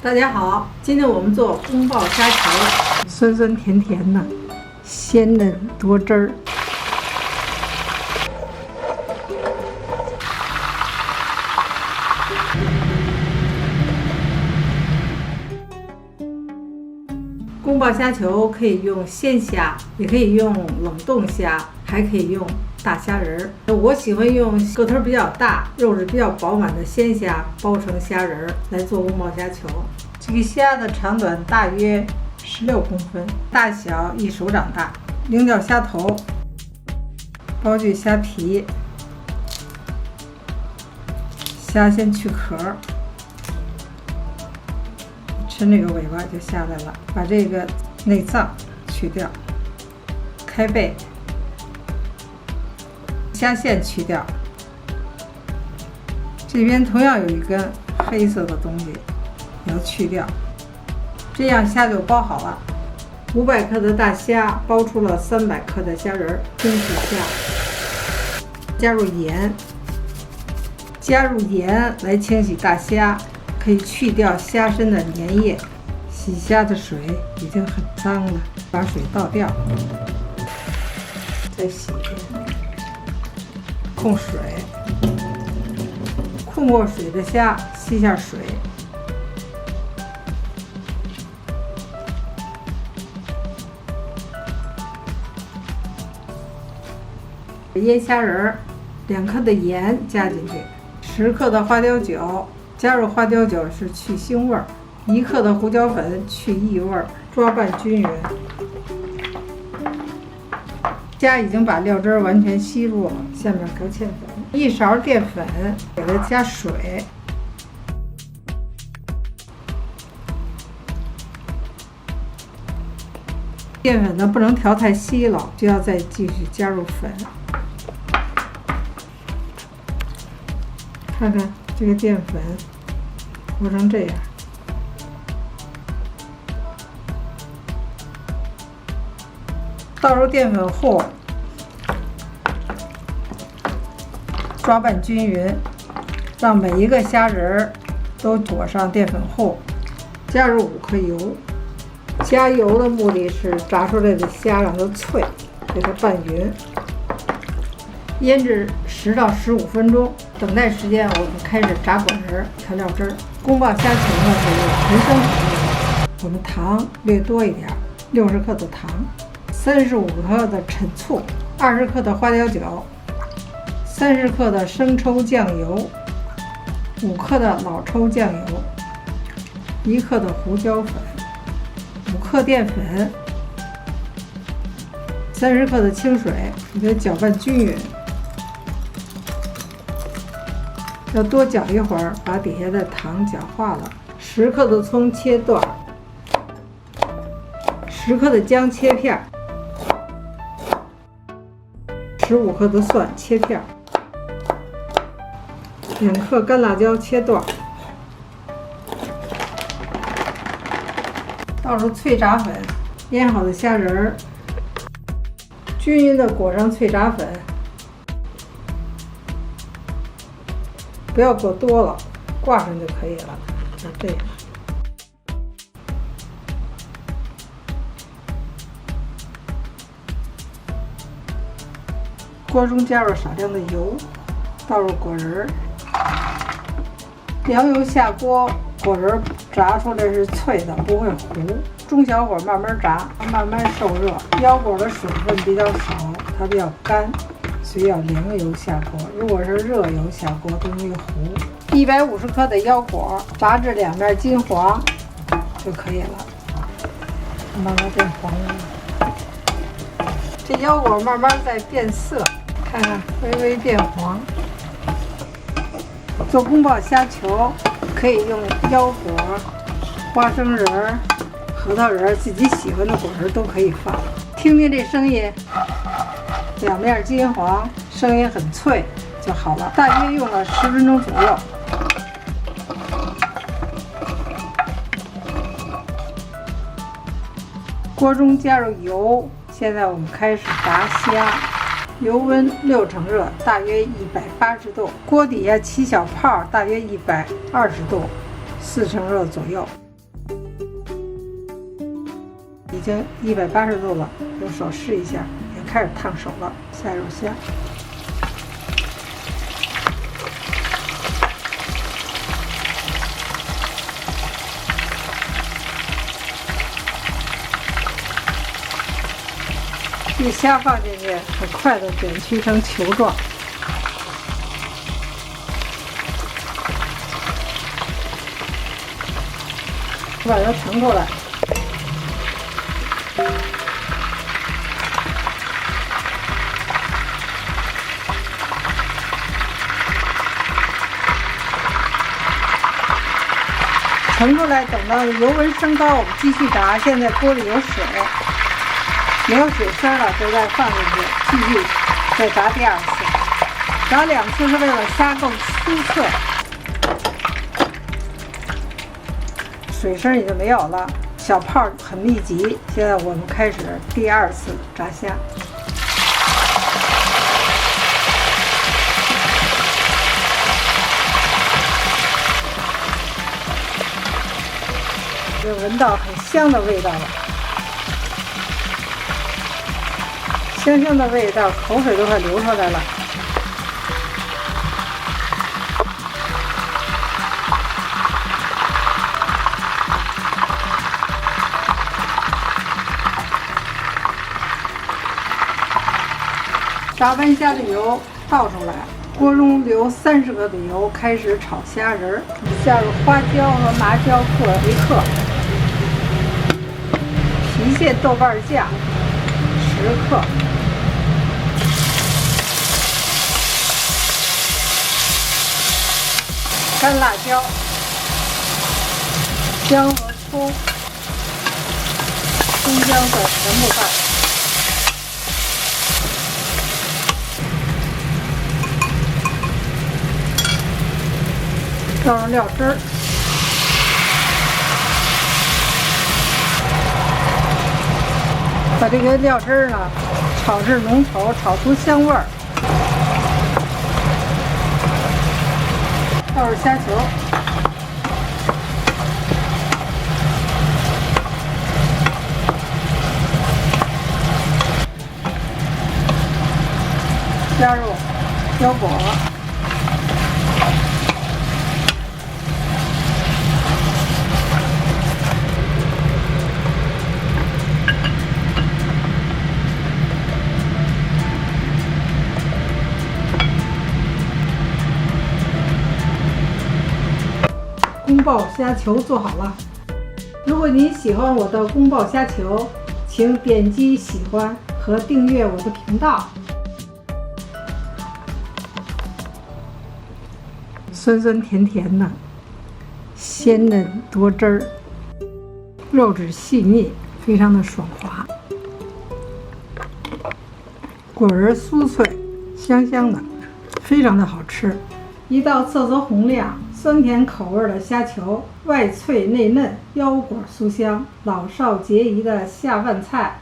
大家好，今天我们做宫爆虾球，酸酸甜甜的，鲜嫩多汁儿。宫爆虾球可以用鲜虾，也可以用冷冻虾，还可以用大虾仁儿。我喜欢用个头比较大、肉质比较饱满的鲜虾包成虾仁儿来做宫爆虾球。这个虾的长短大约16公分，大小一手掌大。菱角虾头，剥去虾皮，虾先去壳，抻这个尾巴就下来了。把这个内脏去掉，开背，虾线去掉。这边同样有一根黑色的东西要去掉，这样虾就包好了。500克的大虾包出了300克的虾仁儿，清洗下，加入盐来清洗大虾，可以去掉虾身的粘液。洗虾的水已经很脏了，把水倒掉，再洗一遍，控水，控过水的虾吸下水。腌虾仁儿，2克的盐加进去，10克的花雕酒，加入花雕酒是去腥味儿，1克的胡椒粉去异味儿，抓拌均匀。虾已经把料汁完全吸入了，下面搁芡粉，1勺淀粉，给它加水。淀粉呢不能调太稀了，就要再继续加入粉。看看这个淀粉和成这样，倒入淀粉后，抓拌均匀，让每一个虾仁儿都裹上淀粉后，加入5克油。加油的目的是炸出来的虾让它脆，给它拌匀。腌制10到15分钟，等待时间我们开始炸果仁、调料汁儿。宫爆虾球呢是用纯生调料，我们糖略多一点，60克的糖，35克的陈醋，20克的花雕酒，30克的生抽酱油，5克的老抽酱油，1克的胡椒粉，5克淀粉，30克的清水，你给它搅拌均匀。要多搅一会儿，把底下的糖搅化了。10克的葱切段，10克的姜切片，15克的蒜切片，2克干辣椒切段，倒入脆炸粉，腌好的虾仁儿，均匀的裹上脆炸粉。不要裹多了，挂上就可以了，就这样。锅中加入少量的油，倒入果仁儿，凉油下锅，果仁炸出来是脆的，不会糊。中小火慢慢炸，慢慢受热。腰果的水分比较少，它比较干，所以要凉油下锅，如果是热油下锅都容易糊。150克的腰果，炸至2面金黄就可以了，慢慢变黄了。这腰果慢慢在变色，看看微微变黄。做宫爆虾球可以用腰果、花生仁、核桃仁，自己喜欢的果仁都可以放。听听这声音，2面金黄，声音很脆就好了。大约用了10分钟左右。锅中加入油，现在我们开始炸虾。油温6成热，大约180度。锅底下起小泡，大约120度，4成热左右。已经180度了，用手试一下，也开始烫手了。下入虾，一虾放进去，很快的卷曲成球状。把它盛出来。盛出来，等到油温升高，我们继续炸。现在锅里有水，没有水声了，就再放进去，继续再炸第2次。炸2次是为了虾更酥脆。水声已经没有了，小泡很密集。现在我们开始第2次炸虾。就闻到很香的味道了，香香的味道，口水都快流出来了。炸完虾的油倒出来，锅中留30克的油，开始炒虾仁儿。下入花椒和麻椒各1克，郫县豆瓣酱10克，干辣椒、姜和葱、葱姜蒜全部拌。倒上料汁儿，把这个料汁儿呢炒至浓稠，炒出香味儿。倒入虾球，加入腰果。宫爆虾球做好了。如果您喜欢我的宫爆虾球，请点击喜欢和订阅我的频道。酸酸甜甜的，鲜嫩多汁儿，肉质细腻，非常的爽滑，果仁酥脆，香香的，非常的好吃。一道色泽红亮、酸甜口味的虾球，外脆内嫩，腰果酥香，老少皆宜的下饭菜。